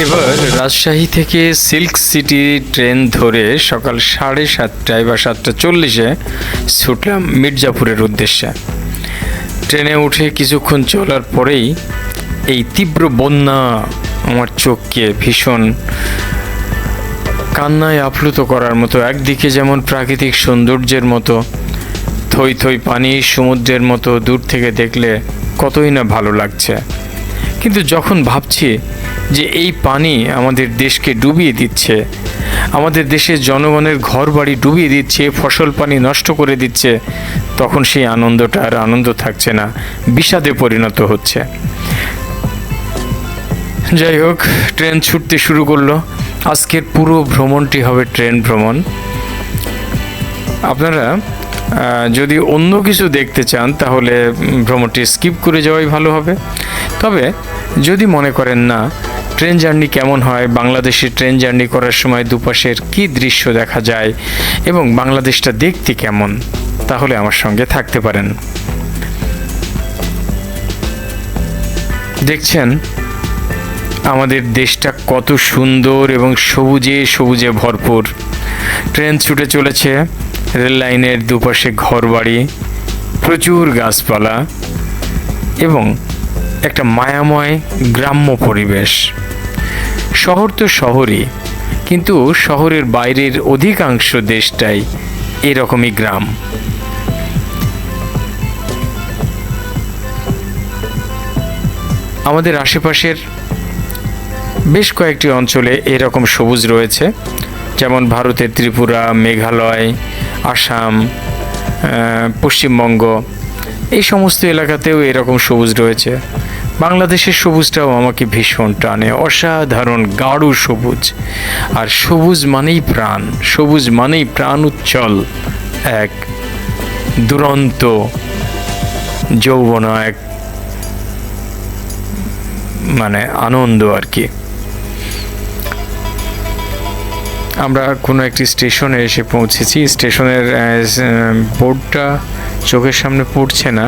এবার রাজশাহী থেকে silk city train ধরে সকাল 7:30টায় বা 7:40-এ ছুটলাম মির্জাপুরের উদ্দেশ্যে। ট্রেনে উঠে কিছুক্ষণ চলার পরেই এই তীব্র বন্যা আমার চোখকে ভীষণ কান্নায় আপ্লুত করার মতো। একদিকে যেমন প্রাকৃতিক সৌন্দর্যের মতো, থই থই পানি সমুদ্রের মতো দূর থেকে দেখলে কতই না ভালো লাগছে, কিন্তু যখন ভাবছি যে এই পানি আমাদের দেশকে ডুবিয়ে দিচ্ছে, আমাদের দেশের জনগণের ঘর বাড়ি ডুবিয়ে দিচ্ছে, ফসল পানি নষ্ট করে দিচ্ছে, তখন সেই আনন্দটা আর আনন্দ থাকছে না, বিষাদে পরিণত হচ্ছে। যাই হোক, ট্রেন ছুটতে শুরু করলো। আজকের পুরো ভ্রমণটি হবে ট্রেন ভ্রমণ। আপনারা যদি অন্য কিছু দেখতে চান তাহলে ভ্রমণটি স্কিপ করে যাওয়াই ভালো হবে। তবে যদি মনে করেন না ট্রেন জার্নি কেমন হয়, বাংলাদেশে ট্রেন জার্নি করার সময় দুপাশের কী দৃশ্য দেখা যায় এবং বাংলাদেশটা দেখতে কেমন, তাহলে আমার সঙ্গে থাকতে পারেন। দেখছেন আমাদের দেশটা কত সুন্দর এবং সবুজে সবুজে ভরপুর। ট্রেন ছুটে চলেছে, রেল লাইনের দুপাশে ঘরবাড়ি, প্রচুর গাছপালা এবং একটা মায়াময় গ্রাম্য পরিবেশ। শহর তো শহরই, কিন্তু শহরের বাইরের অধিকাংশ দেশটাই এরকমই গ্রাম। আমাদের আশেপাশের বেশ কয়েকটি অঞ্চলে এরকম সবুজ রয়েছে, যেমন ভারতের ত্রিপুরা, মেঘালয়, আসাম, পশ্চিমবঙ্গ, এই সমস্ত এলাকাতেও এরকম সবুজ রয়েছে। বাংলাদেশের সবুজটাও আমাকে ভীষণ টানে, অসাধারণ গাঢ় সবুজ। আর সবুজ মানেই প্রাণ, সবুজ মানেই প্রাণ উচ্ছল এক দুরন্ত যৌবন, এক মানে আনন্দ আর কি। আমরা কোনো একটি স্টেশনে এসে পৌঁছেছি। স্টেশনের বোর্ডটা চোখের সামনে পড়ছে না,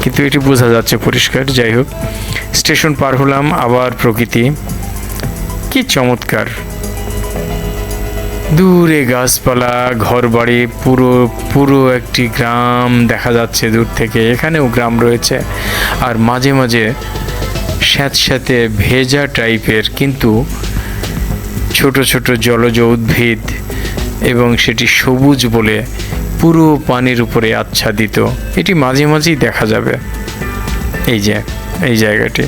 কিন্তু এটি বোঝা যাচ্ছে পরিষ্কার। যাই হোক, স্টেশন পার হলাম, আবার প্রকৃতি কি চমৎকার। দূরে গাছপালা, ঘরবাড়ি, পুরো একটি গ্রাম দেখা যাচ্ছে দূর থেকে। এখানেও গ্রাম রয়েছে, আর মাঝে মাঝে স্যাঁতস্যাঁতে ভেজা টাইপের কিন্তু ছোট ছোট জলজ উদ্ভিদ, এবং সেটি সবুজ বলে পুরো পানির উপরে আচ্ছাদিত। এটি মাঝে মাঝেই দেখা যাবে। এই যে এই জায়গাটি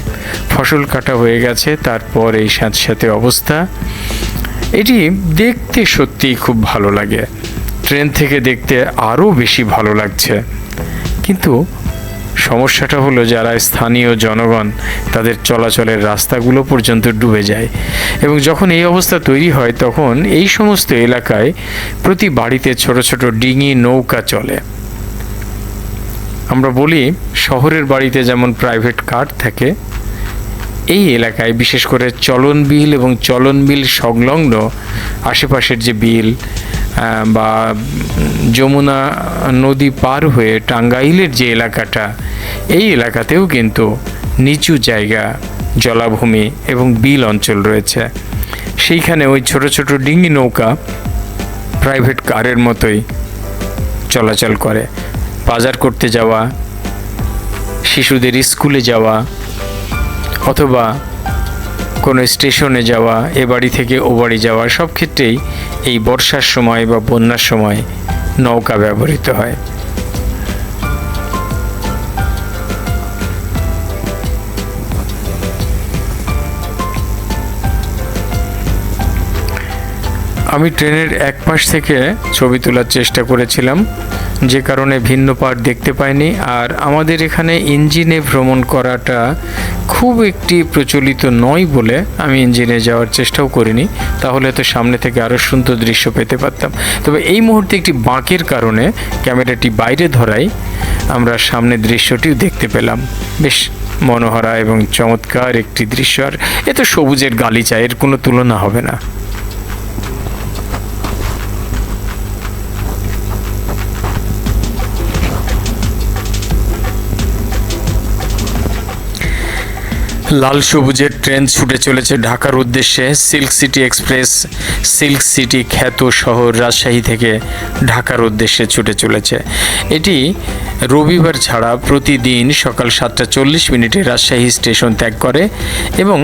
ফসল কাটা হয়ে গেছে, তারপর এই স্যাঁতস্যাঁতে অবস্থা, এটি দেখতে সত্যিই খুব ভালো লাগে। ট্রেন থেকে দেখতে আরও বেশি ভালো লাগছে, কিন্তু সমস্যাটা হলো যারা স্থানীয় জনগণ, তাদের চলাচলের রাস্তাগুলো পর্যন্ত ডুবে যায়। এবং যখন এই অবস্থা তৈরি হয়, তখন এই সমস্ত এলাকায় প্রতি বাড়িতে ছোট ছোট ডিঙি নৌকা চলে। আমরা বলি শহরের বাড়িতে যেমন প্রাইভেট কার থাকে, এই এলাকায় বিশেষ করে চলন বিল এবং চলন বিল সংলগ্ন আশেপাশের যে বিল বা যমুনা নদী পার হয়ে টাঙ্গাইলের যে এলাকাটা, এই এলাকাতেও কিন্তু নিচু জায়গা, জলাভূমি এবং বিল অঞ্চল রয়েছে। সেইখানে ওই ছোট ছোট ডিঙি নৌকা প্রাইভেট কারের মতোই চলাচল করে। বাজার করতে যাওয়া, শিশুদের স্কুলে যাওয়া, অথবা কোনো স্টেশনে যাওয়া, এ বাড়ি থেকে ও বাড়ি যাওয়া, সব ক্ষেত্রেই এই বর্ষার সময় বা বন্যার সময় নৌকা ব্যবহৃত হয়। আমি ট্রেনের এক পাশ থেকে ছবি তোলার চেষ্টা করেছিলাম, যে কারণে ভিন্ন পার্ট দেখতে পাইনি। আর আমাদের এখানে ইঞ্জিনে ভ্রমণ করাটা খুব একটি প্রচলিত নয় বলে আমি ইঞ্জিনে যাওয়ার চেষ্টাও করিনি, তাহলে তো সামনে থেকে আরও সুন্দর দৃশ্য পেতে পারতাম। তবে এই মুহূর্তে একটি বাঁকের কারণে ক্যামেরাটি বাইরে ধরায় আমরা সামনের দৃশ্যটিও দেখতে পেলাম। বেশ মনোহরা এবং চমৎকার একটি দৃশ্য। আর এ তো সবুজের গালিচা, এর কোনো তুলনা হবে না। লাল সবুজের ট্রেন ছুটে চলেছে ঢাকার উদ্দেশ্যে। Silk city express silk city খ্যাত শহর রাজশাহী থেকে ঢাকার উদ্দেশ্যে ছুটে চলেছে। এটি রবিবার ছাড়া প্রতিদিন সকাল 7:40 রাজশাহী স্টেশন ত্যাগ করে এবং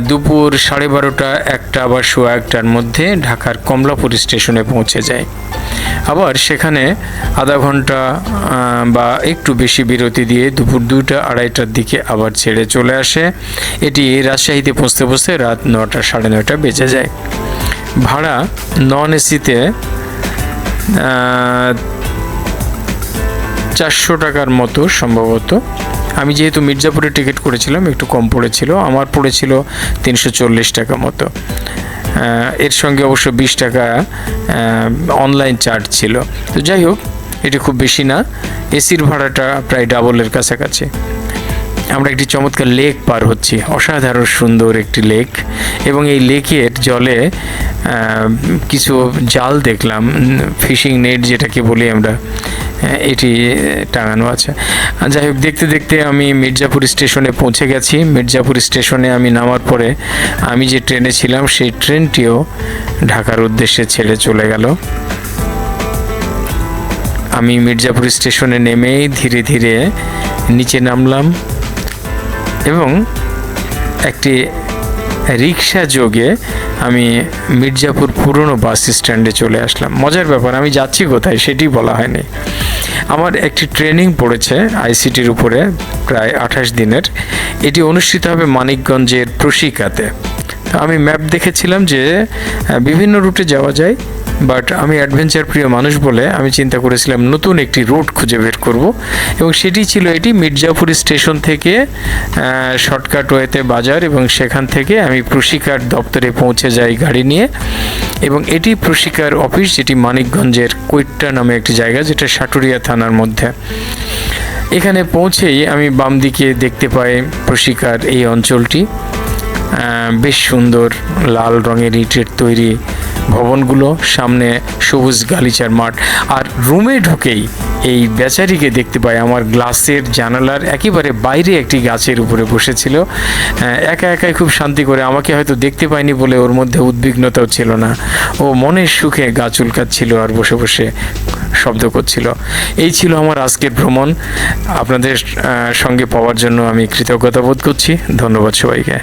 দুপুর 12:30 1টা বা 1:15টার মধ্যে ঢাকার কমলাপুর স্টেশনে পৌঁছে যায়। আবার সেখানে আধা ঘন্টা বা একটু বেশি বিরতি দিয়ে দুপুর 2টা 2:30টার দিকে আবার ছেড়ে চলে আসে। এটি রাজশাহীতে পৌঁছতে পৌঁছতে রাত 9টা 9:30 বেজে যায়। ভাড়া নন এসিতে 400 টাকার মতো সম্ভবত। আমি যেহেতু মির্জাপুরে টিকিট করেছিলাম একটু কম পড়েছিল, আমার পড়েছিল 340 টাকা মতো। এর সঙ্গে অবশ্য 20 টাকা অনলাইন চার্জ ছিল। তো যাই হোক, এটি খুব বেশি না। এসির ভাড়াটা প্রায় ডাবলের কাছাকাছি। আমরা একটি চমৎকার লেক পার হচ্ছি, অসাধারণ সুন্দর একটি লেক, এবং এই লেকের জলে কিছু জাল দেখলাম, ফিশিং নেট যেটাকে বলি আমরা, এটি টাঙানো আছে। যাই হোক, দেখতে দেখতে আমি মির্জাপুর স্টেশনে পৌঁছে গেছি। মির্জাপুর স্টেশনে আমি নামার পরে আমি যে ট্রেনে ছিলাম সেই ট্রেনটিও ঢাকার উদ্দেশ্যে ছেড়ে চলে গেল। আমি মির্জাপুর স্টেশনে নেমেই ধীরে ধীরে নিচে নামলাম এবং একটি রিক্সা যোগে আমি মির্জাপুর পুরনো বাস স্ট্যান্ডে চলে আসলাম। মজার ব্যাপার, আমি যাচ্ছি কোথায় সেটি বলা হয়নি। আমার একটি ট্রেনিং পড়েছে আইসিটির উপরে প্রায় 28 দিনের। এটি অনুষ্ঠিত হবে মানিকগঞ্জের প্রশিকাতে। তো আমি ম্যাপ দেখেছিলাম যে বিভিন্ন রুটে যাওয়া যায়, বাট আমি অ্যাডভেঞ্চার প্রিয় মানুষ বলে আমি চিন্তা করেছিলাম নতুন একটি রুট খুঁজে বের করব, এবং সেটি ছিল এটি মির্জাপুর স্টেশন থেকে শর্টকাট ওয়েতে বাজার, এবং সেখান থেকে আমি প্রশিকার দপ্তরে পৌঁছে যাই গাড়ি নিয়ে। এবং এটি প্রশিকার অফিস, যেটি মানিকগঞ্জের কৈট্টা নামে একটি জায়গা, যেটা সাটুরিয়া থানার মধ্যে। এখানে পৌঁছেই আমি বাম দিকে দেখতে পাই প্রশিকার এই অঞ্চলটি। বেশ সুন্দর লাল রঙের ইটের তৈরি ভবনগুলো, সামনে সবুজ গালিচার মাঠ। আর রুমে ঢুকেই এই বেচারিকে দেখতে পাই আমার গ্লাসের জানালার একেবারে বাইরে একটি গাছের উপরে বসেছিল, একা একাই খুব শান্তি করে। আমাকে হয়তো দেখতে পায়নি বলে ওর মধ্যে উদ্বিগ্নতাও ছিল না, ও মনের সুখে গাছ উল্কাচ্ছিল আর বসে বসে শব্দ করছিল। এই ছিল আমার আজকের ভ্রমণ। আপনাদের সঙ্গে পাওয়ার জন্য আমি কৃতজ্ঞতা বোধ করছি। ধন্যবাদ সবাইকে।